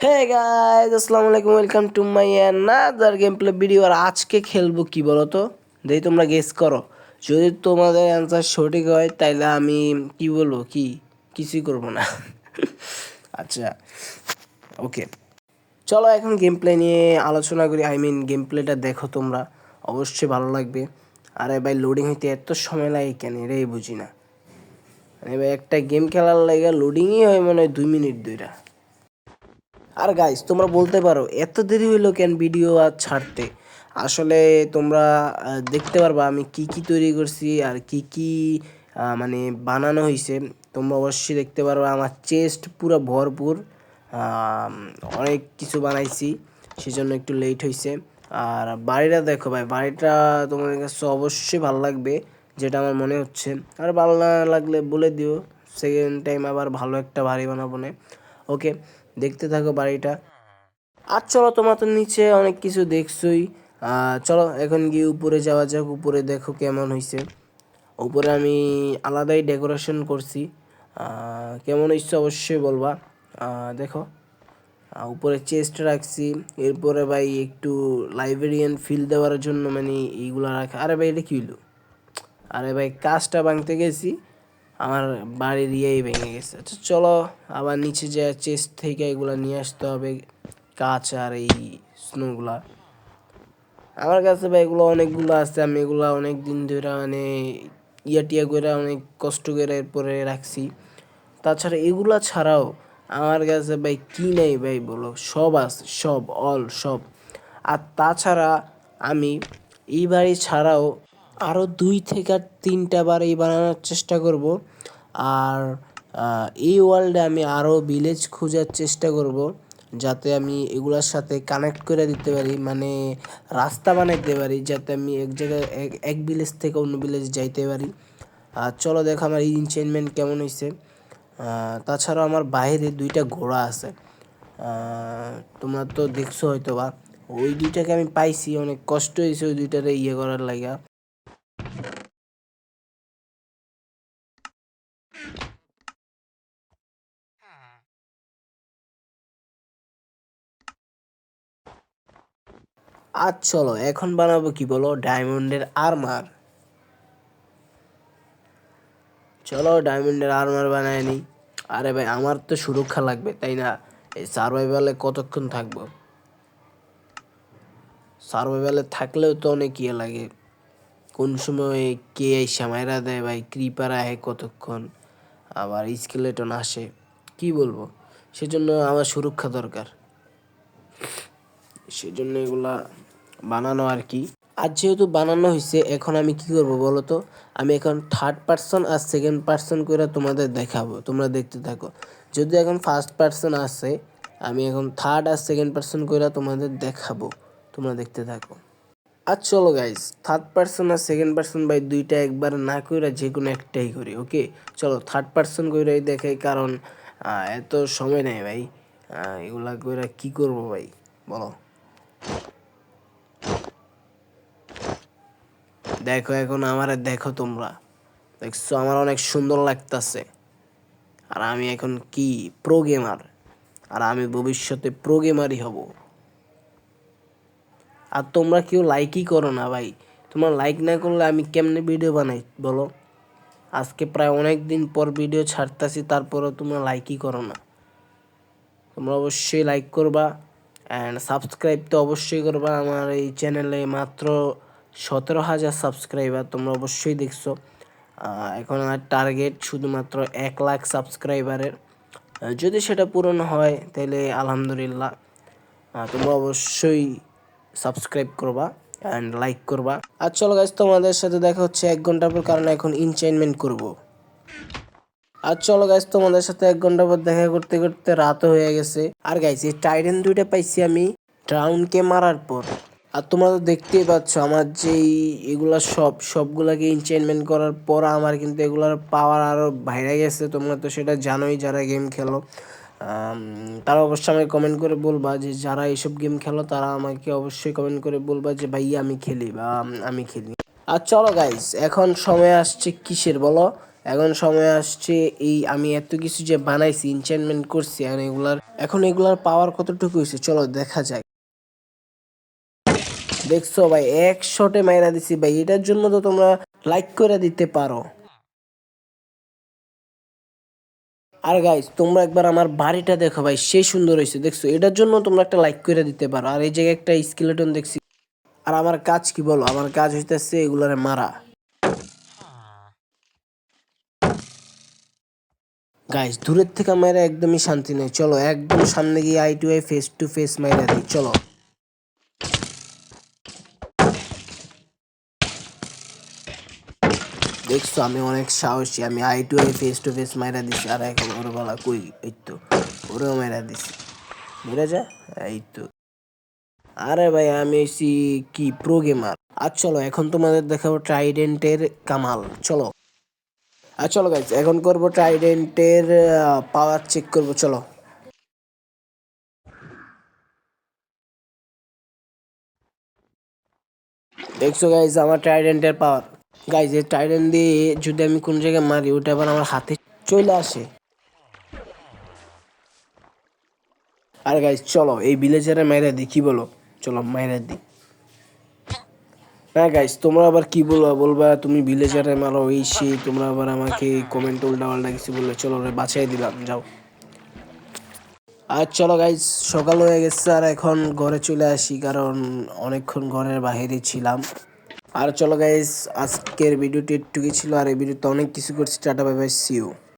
হে guys, আসসালামু আলাইকুম। Welcome to my another game play video. আর আজকে খেলবো কি বলো তো? দেখি তোমরা গেস করো। যদি তোমাদের অ্যান্সার সঠিক হয় তাইলে আমি কি বলবো, কিছুই করবো না। আচ্ছা, ওকে, চলো এখন গেম প্লে নিয়ে আলোচনা করি। গেম প্লেটা দেখো তোমরা, অবশ্যই ভালো লাগবে। আরে ভাই, লোডিং হইতে এত সময় লাগে কেন রে, বুঝি না। আরে ভাই, একটা গেম খেলার লাগে লোডিংই হয় মনে হয় 2 মিনিট ধরে। আর গাইস, তোমরা বলতে পারো এত দেরি হইলো কেন ভিডিও আর ছাড়তে। আসলে তোমরা দেখতে পারবা আমি কি কি তৈরি করছি আর কি কি মানে বানানো হয়েছে। তোমরা অবশ্যই দেখতে পারবা আমার চেস্ট পুরো ভরপুর। আম, অনেক কিছু বানাইছি, সেজন্য একটু লেট হয়েছে। আর বাড়িটা দেখো ভাই, বাড়িটা তোমাদের কাছে অবশ্যই ভালো লাগবে, যেটা আমার মনে হচ্ছে। আর ভালো না লাগলে বলে দিও, সেকেন্ড টাইম আবার ভালো একটা বাড়ি বানাবো না। ওকে, দেখতে থাকো বাড়িটা। আর চলো, তোমার তো নিচে অনেক কিছু দেখছোই। চলো এখন গিয়ে উপরে যাওয়া যাক। উপরে দেখো কেমন হয়েছে। উপরে আমি আলাদাই ডেকোরেশন করছি। কেমন হয়েছে অবশ্যই বলবা। দেখো, উপরে চেস্ট রাখছি। এরপরে ভাই একটু লাইব্রেরিয়ান ফিল দেওয়ার জন্য মানে এইগুলো রাখা। আরে ভাই, এটা কী হইলো? আরে ভাই, কাজটা ভাঙতে গেছি, আমার বাড়ির ইয়েই ভেঙে গেছে। আচ্ছা চলো, আবার নিচে যে চেস্ট থেকে এগুলো নিয়ে আসতে হবে, কাঁচ আর এই স্নোগুলা। আমার কাছে ভাই এগুলো অনেকগুলো আছে, আমি এগুলো অনেক দিন ধরে মানে টিয়া করে অনেক কষ্ট করে এরপরে রাখছি। তাছাড়া এগুলা ছাড়াও আমার কাছে ভাই কি নেই ভাই বলো, সব আছে, সব সব। আর তাছাড়া আমি এই বাড়ি ছাড়াও আরও 2 থেকে 3টা বাড়ি বানানোর চেষ্টা করব। আর এই ওয়ার্ল্ডে আমি আরও ভিলেজ খোঁজার চেষ্টা করব, যাতে আমি এগুলোর সাথে কানেক্ট করে দিতে পারি, মানে রাস্তা বানাইতে পারি, যাতে আমি এক জায়গায় এক ভিলেজ থেকে অন্য ভিলেজ যাইতে পারি। আর চলো দেখো আমার এই ইনচেনমেন্ট কেমন হয়েছে। তাছাড়াও আমার বাইরে 2টা ঘোড়া আছে। তোমরা তো দেখছো হয়তো বা, ওই 2টাকে আমি পাইছি, অনেক কষ্ট হয়েছে ওই 2টারে ইয়ে করার লাগা। আর চলো এখন বানাবো কি বলো, ডায়মন্ডের আর্মার। চলো ডায়মন্ডের আর্মার বানায় নিই। আরে ভাই, আমার তো সুরক্ষা লাগবে তাই না? এই সার্ভাইভালে কতক্ষণ থাকবো? সার্ভাইভালে থাকলেও তো অনেক ইয়ে লাগে, কোন সময় কে এসে মাইরা দেয় ভাই, ক্রিপার আহে কতক্ষণ, আবার স্কেলেটন আসে, কি বলবো। সেজন্য আমার সুরক্ষা দরকার, সেজন্য এগুলা বানানো আর কি। আর যেহেতু বানানো হয়েছে, এখন আমি কি করব বলো তো? আমি এখন থার্ড পার্সন আর সেকেন্ড পার্সন করে তোমাদের দেখাবো, তোমরা দেখতে থাকো। যদি এখন ফার্স্ট পার্সন আছে, আমি এখন থার্ড আর সেকেন্ড পার্সন করে তোমাদের দেখাবো, তোমরা দেখতে থাকো। আর চলো গাইস, থার্ড পার্সন আর সেকেন্ড পার্সন ভাই 2টা একবার না কইরা যে কোনো একটাই করি। ওকে, চলো থার্ড পার্সন কইরাই দেখাই, কারণ এত সময় নেই ভাই। এগুলা কইরা কি করবো ভাই বলো। দেখো এখন আমারে দেখো তোমরা, দেখছো আমার অনেক সুন্দর লাগতাছে। আর আমি এখন কি প্রো গেমার, আর আমি ভবিষ্যতে প্রো গেমারই হব। আর তোমরা কেউ লাইকই করো না ভাই। তোমরা লাইক না করলে আমি কেমনে ভিডিও বানাই বলো? আজকে প্রায় অনেক দিন পর ভিডিও ছাড়তাছি, তারপরেও তোমরা লাইকই করো না। তোমরা অবশ্যই লাইক করবা, অ্যান্ড সাবস্ক্রাইব তো অবশ্যই করবা। আমার এই চ্যানেলে মাত্র 17,000 সাবস্ক্রাইবার, তোমরা অবশ্যই দেখছো। এখন আমার টার্গেট শুধুমাত্র 1 লাখ সাবস্ক্রাইবারের। যদি সেটা পূরণ হয় তাহলে আলহামদুলিল্লাহ। তোমরা অবশ্যই সাবস্ক্রাইব করবা অ্যান্ড লাইক করবা। আর চলো গাইজ, তোমাদের সাথে দেখা হচ্ছে 1 ঘন্টা পর, কারণ এখন ইনচেইনমেন্ট করব। আর চলো গাইজ, তোমাদের সাথে 1 ঘন্টা পর দেখা করতে করতে রাতও হয়ে গেছে। আর গাইজ, এই টাইটেন 2টা পাইছি আমি ড্রাউনকে মারার পর। আর তোমরা তো দেখতেই পাচ্ছ আমার যেই এগুলা সবগুলাকে এনচেন্টমেন্ট করার পর আমার কিন্তু এগুলার পাওয়ার আরও বাইরে গেছে। তোমরা তো সেটা জানোই যারা গেম খেলো। তারা অবশ্যই আমাকে কমেন্ট করে বলবা, যে যারা এইসব গেম খেলো তারা আমাকে অবশ্যই কমেন্ট করে বলবা যে ভাইয়া আমি খেলি বা আমি খেলি। আর চলো গাইজ, এখন সময় আসছে কিসের বলো? এখন সময় আসছে এই আমি এত কিছু যে বানাইছি এনচেন্টমেন্ট করছি আর এখন এগুলার পাওয়ার কতটুকু হয়েছে চলো দেখা যায়। দেখছো ভাই এক শটে মাইরা দিছি ভাই, এটার জন্য তো তোমরা লাইক করে দিতে পারো। আর গাইস তোমরা একবার আমার বাড়িটা দেখো ভাই, সেই সুন্দর হয়েছে দেখছো, এটার জন্য তোমরা একটা লাইক করে দিতে পারো। আর এই জায়গায় একটা স্কেলেটন দেখছি। আর আমার কাজ কি বলো, আমার কাজ হইতেছে এগুলারে মারা। গাইস দূরের থেকে মাইরা একদমই শান্তি নেই, চলো একদম সামনে গিয়ে eye to eye face to face মাইরা দিই চলো। দেখছো আমি অনেক সাহসী, আমি eye to eye face to face মাইরা দিছি। আর এখন ওর গলা কই, এই তো ওরেও মাইরা দিছি, মেরা যা, এই তো। আরে ভাই আমি হইছি কি প্রো গেমার। আর চলো এখন তোমাদের দেখাবো ট্রাইডেন্টের কামাল, চলো। আর চলো গাইজ এখন করবো ট্রাইডেন্টের পাওয়ার চেক করবো, চলো। দেখছো গাইজ আমার ট্রাইডেন্টের পাওয়ার। গাইজ এই ট্রাইডেন্ট দিয়ে যদি আমি কোন জায়গায় মারি ওটা আবার আমার হাতে চলে আসে। আর গাইজ চলো এই ভিলেজারে মাইরা দিই, কি বলো, চলো মাইরা দিই। হ্যাঁ গাইজ তোমরা আবার কি বলবা, বলবা তুমি ভিলেজারে মারো এই সেই, তোমরা আবার আমাকে কমেন্ট উল্টা পাল্টা কিছু বললে, চলো রে বাঁচাই দিলাম, যাও। আর চলো গাইজ সকাল হয়ে গেছে আর এখন ঘরে চলে আসি, কারণ অনেকক্ষণ ঘরের বাইরে ছিলাম। আর চলো গাইজ আজকের ভিডিওটি একটুকুই ছিল, আর এই ভিডিওতে অনেক কিছু করছি। Tata bye bye, see you.